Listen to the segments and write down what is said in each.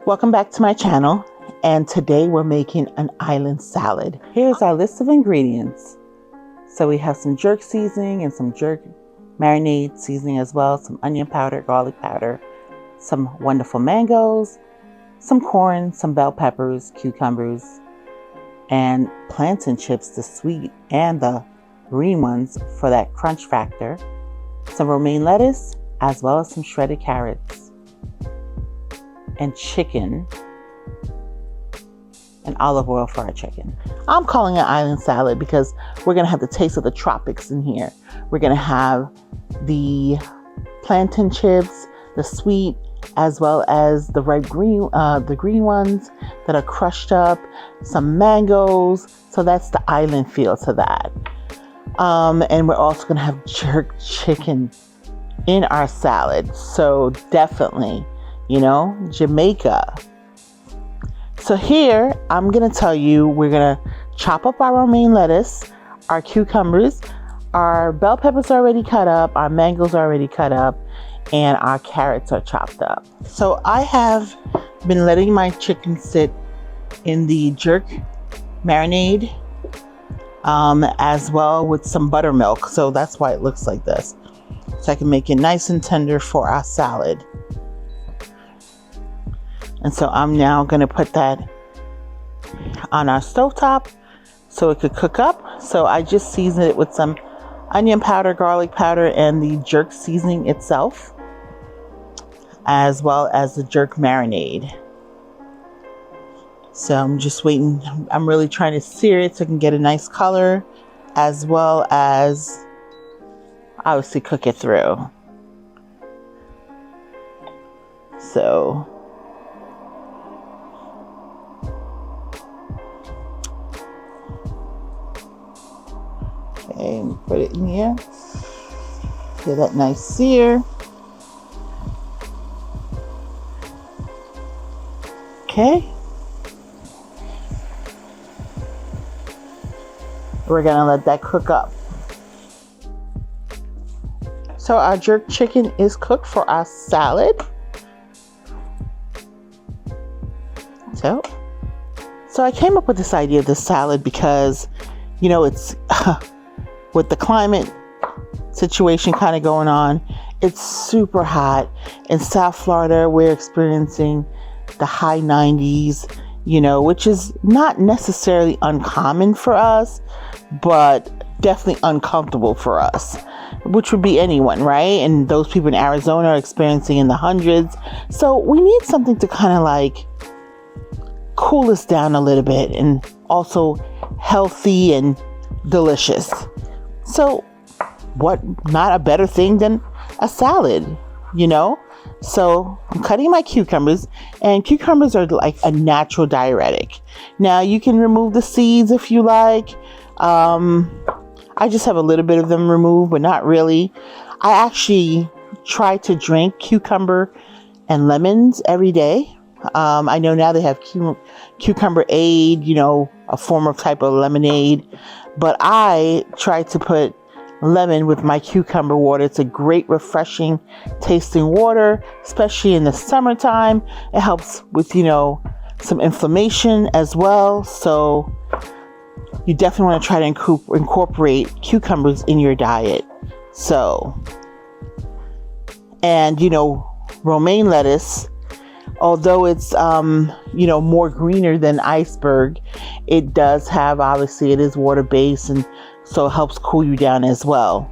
Welcome back to my channel, and today we're making an island salad. Here's our list of ingredients. So we have some jerk seasoning and some jerk marinade seasoning as well, some onion powder, garlic powder, some wonderful mangoes, some corn, some bell peppers, cucumbers, and plantain chips, the sweet and the green ones for that crunch factor, some romaine lettuce, as well as some shredded carrots, and chicken, and olive oil for our chicken. I'm calling it island salad because we're gonna have the taste of the tropics in here. We're gonna have the plantain chips, the sweet, as well as the the green ones that are crushed up, some mangoes. So that's the island feel to that. And we're also gonna have jerk chicken in our salad. So definitely, Jamaica. So here, I'm going to tell you, we're going to chop up our romaine lettuce, our cucumbers, our bell peppers already cut up, our mangoes already cut up, and our carrots are chopped up. So I have been letting my chicken sit in the jerk marinade, as well with some buttermilk. So that's why it looks like this. So I can make it nice and tender for our salad. And so I'm now going to put that on our stovetop so it could cook up. So I just seasoned it with some onion powder, garlic powder, and the jerk seasoning itself, as well as the jerk marinade. So I'm just waiting. I'm really trying to sear it so I can get a nice color, as well as obviously cook it through. So and put it in here. Get that nice sear. Okay. We're gonna let that cook up. So our jerk chicken is cooked for our salad. So I came up with this idea of this salad because, it's with the climate situation kind of going on, it's super hot. In South Florida, we're experiencing the high 90s, which is not necessarily uncommon for us, but definitely uncomfortable for us, which would be anyone, right? And those people in Arizona are experiencing in the hundreds. So we need something to kind of like cool us down a little bit and also healthy and delicious. So what, not a better thing than a salad, So I'm cutting my cucumbers, and cucumbers are like a natural diuretic. Now you can remove the seeds if you like. I just have a little bit of them removed, but not really. I actually try to drink cucumber and lemons every day. I know now they have cucumber aid, a form of type of lemonade, but I try to put lemon with my cucumber water. It's a great refreshing tasting water, especially in the summertime. It helps with, some inflammation as well. So you definitely want to try to incorporate cucumbers in your diet. So, and, romaine lettuce, although it's, more greener than iceberg, it does have, obviously, it is water-based, and so it helps cool you down as well.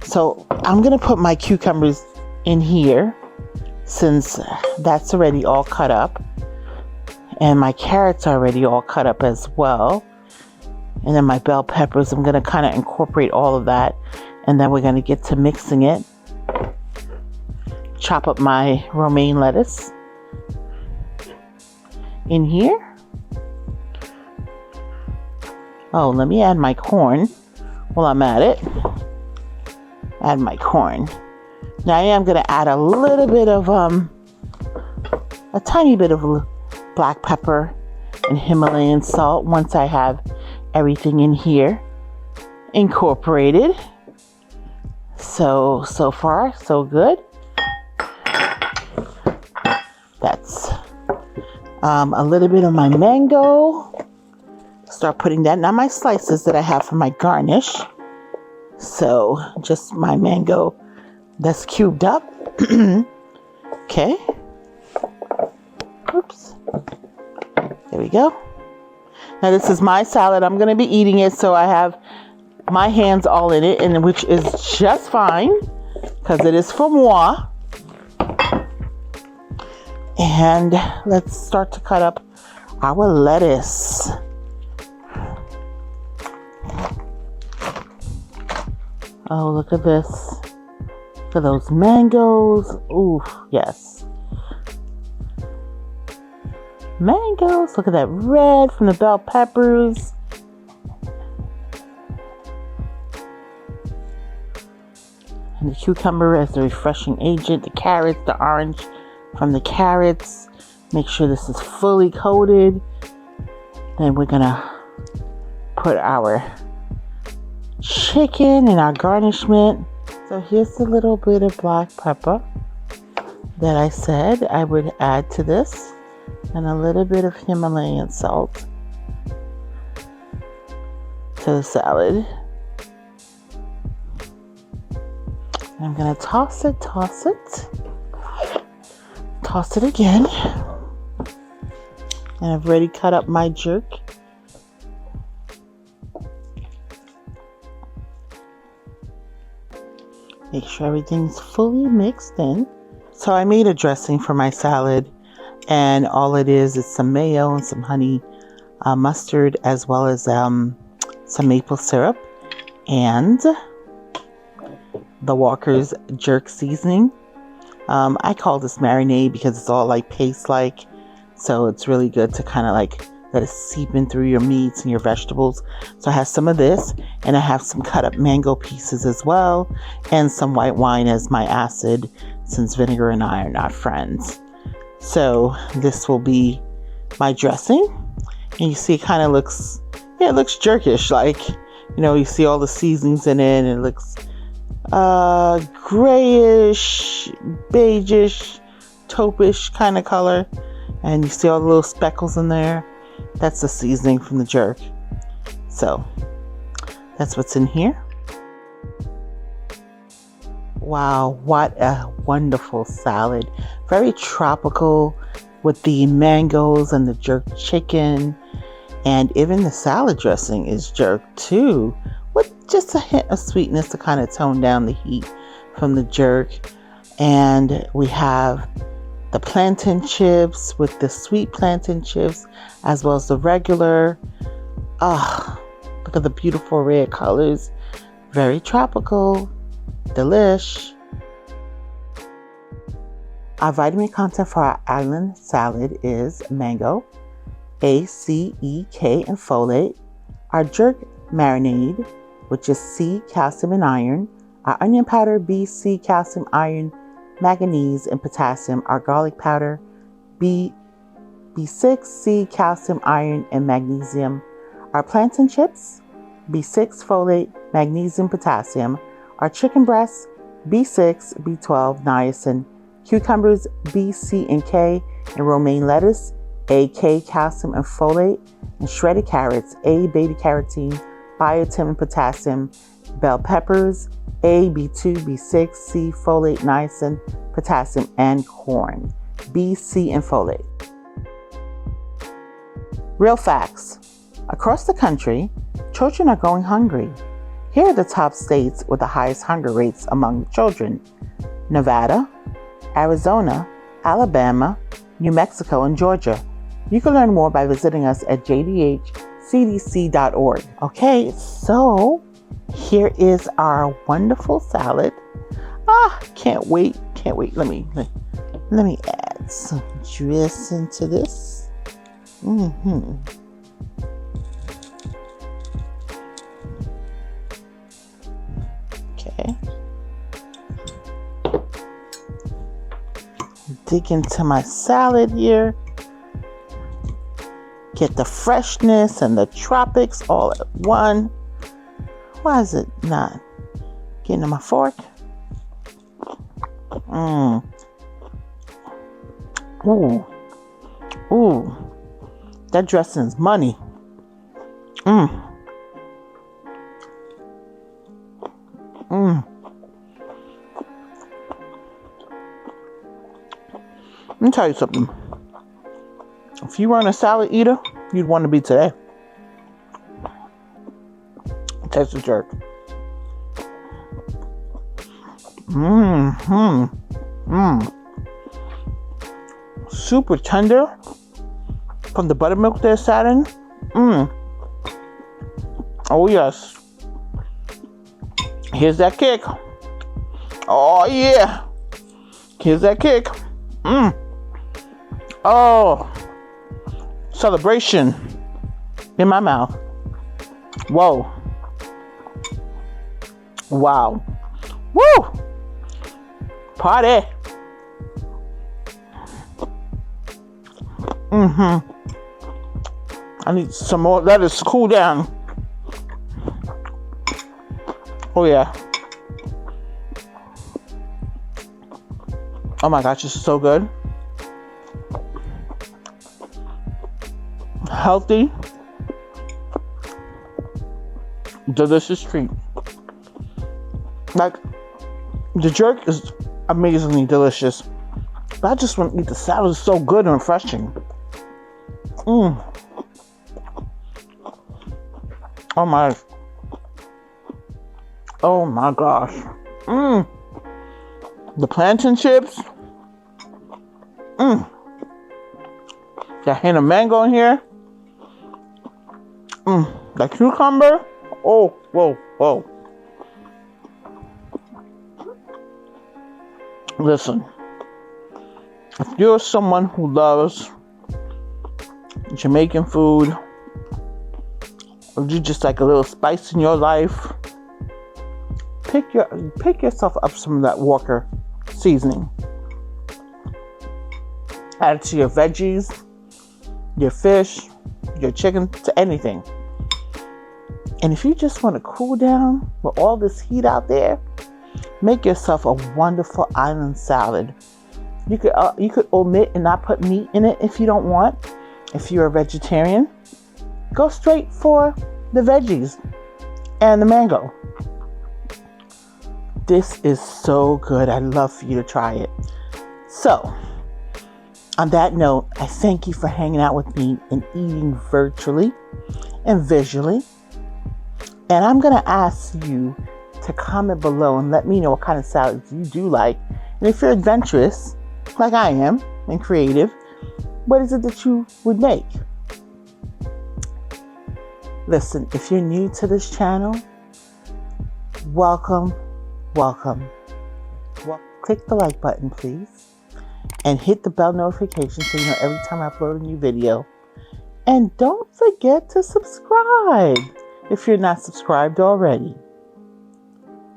So I'm going to put my cucumbers in here since that's already all cut up. And my carrots are already all cut up as well. And then my bell peppers, I'm going to kind of incorporate all of that. And then we're going to get to mixing it. Chop up my romaine lettuce in here. Oh, let me add my corn while I'm at it. Add my corn. Now I am going to add a little bit of, a tiny bit of black pepper and Himalayan salt once I have everything in here incorporated. So far, so good. A little bit of my mango. Start putting that, not my slices that I have for my garnish. So just my mango that's cubed up. Okay. Oops. There we go. Now this is my salad. I'm going to be eating it, so I have my hands all in it, and which is just fine because it is for moi. And let's start to cut up our lettuce. Oh, look at this. Look at those mangoes. Ooh, yes. Mangoes. Look at that red from the bell peppers. And the cucumber as the refreshing agent. The carrots, the orange from the carrots. Make sure this is fully coated. Then we're gonna put our chicken and our garnishment. So here's a little bit of black pepper that I said I would add to this, and a little bit of Himalayan salt to the salad. I'm gonna toss it again. And I've already cut up my jerk. Make sure everything's fully mixed in. So I made a dressing for my salad, and all it is some mayo and some honey mustard, as well as some maple syrup and the Walker's jerk seasoning. I call this marinade because it's all like paste-like, so it's really good to kind of like let it seep in through your meats and your vegetables. So I have some of this, and I have some cut up mango pieces as well, and some white wine as my acid, since vinegar and I are not friends. So this will be my dressing, and you see it kind of looks, yeah, it looks jerkish, like, you know, you see all the seasonings in it, and it looks grayish, beigeish, taupish kind of color, and you see all the little speckles in there. That's the seasoning from the jerk. So that's what's in here. Wow, what a wonderful salad. Very tropical with the mangoes and the jerk chicken. And even the salad dressing is jerk too, with just a hint of sweetness to kind of tone down the heat from the jerk. And we have the plantain chips with the sweet plantain chips, as well as the regular. Look at the beautiful red colors. Very tropical. Delish. Our vitamin content for our island salad is mango, A, C, E, K, and folate. Our jerk marinade, which is C, calcium and iron. Our onion powder, B, C, calcium, iron, manganese, and potassium. Our garlic powder, B6, C, calcium, iron, and magnesium. Our plantain chips, B6, folate, magnesium, potassium. Our chicken breasts, B6, B12, niacin. Cucumbers, B, C, and K, and romaine lettuce, A, K, calcium, and folate. And shredded carrots, A, beta carotene, biotin, and potassium. Bell peppers, A, B2, B6, C, folate, niacin, potassium, and corn, B, C, and folate. Real facts. Across the country, children are going hungry. Here are the top states with the highest hunger rates among children: Nevada, Arizona, Alabama, New Mexico, and Georgia. You can learn more by visiting us at jdhcdc.org. Okay, so here is our wonderful salad. Can't wait. Let me add some dressing to this. Okay. Dig into my salad here. Get the freshness and the tropics all at one. Why is it not getting to my fork? Ooh. Ooh, that dressing's money. Mmm. Mmm. Let me tell you something. If you weren't a salad eater, you'd want to be today. Taste the jerk. Mmm. Mmm. Super tender from the buttermilk they're sat in. Mmm. Oh yes. Here's that kick. Oh yeah. Here's that kick. Mmm. Oh. Celebration in my mouth. Whoa. Wow. Woo. Party. Mm-hmm. I need some more lettuce to cool down. Oh yeah. Oh my gosh, this is so good. Healthy. Delicious treat. Like, the jerk is amazingly delicious. But I just want to eat the salad. It's so good and refreshing. Mmm. Oh my. Oh my gosh. Mmm. The plantain chips. Mmm. Got a hint of mango in here. Mmm. The cucumber. Oh, whoa, whoa. Listen. If you're someone who loves Jamaican food, or you just like a little spice in your life, pick yourself up some of that Walker seasoning. Add it to your veggies, your fish, your chicken, to anything. And if you just want to cool down with all this heat out there, make yourself a wonderful island salad. You could omit and not put meat in it if you don't want. If you're a vegetarian, go straight for the veggies and the mango. This is so good. I'd love for you to try it. So, on that note, I thank you for hanging out with me and eating virtually and visually. And I'm going to ask you to comment below and let me know what kind of salads you do like. And if you're adventurous, like I am, and creative, what is it that you would make? Listen, if you're new to this channel, welcome. Click the like button, please. And hit the bell notification so you know every time I upload a new video. And don't forget to subscribe if you're not subscribed already.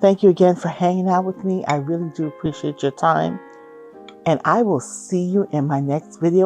Thank you again for hanging out with me. I really do appreciate your time. And I will see you in my next video.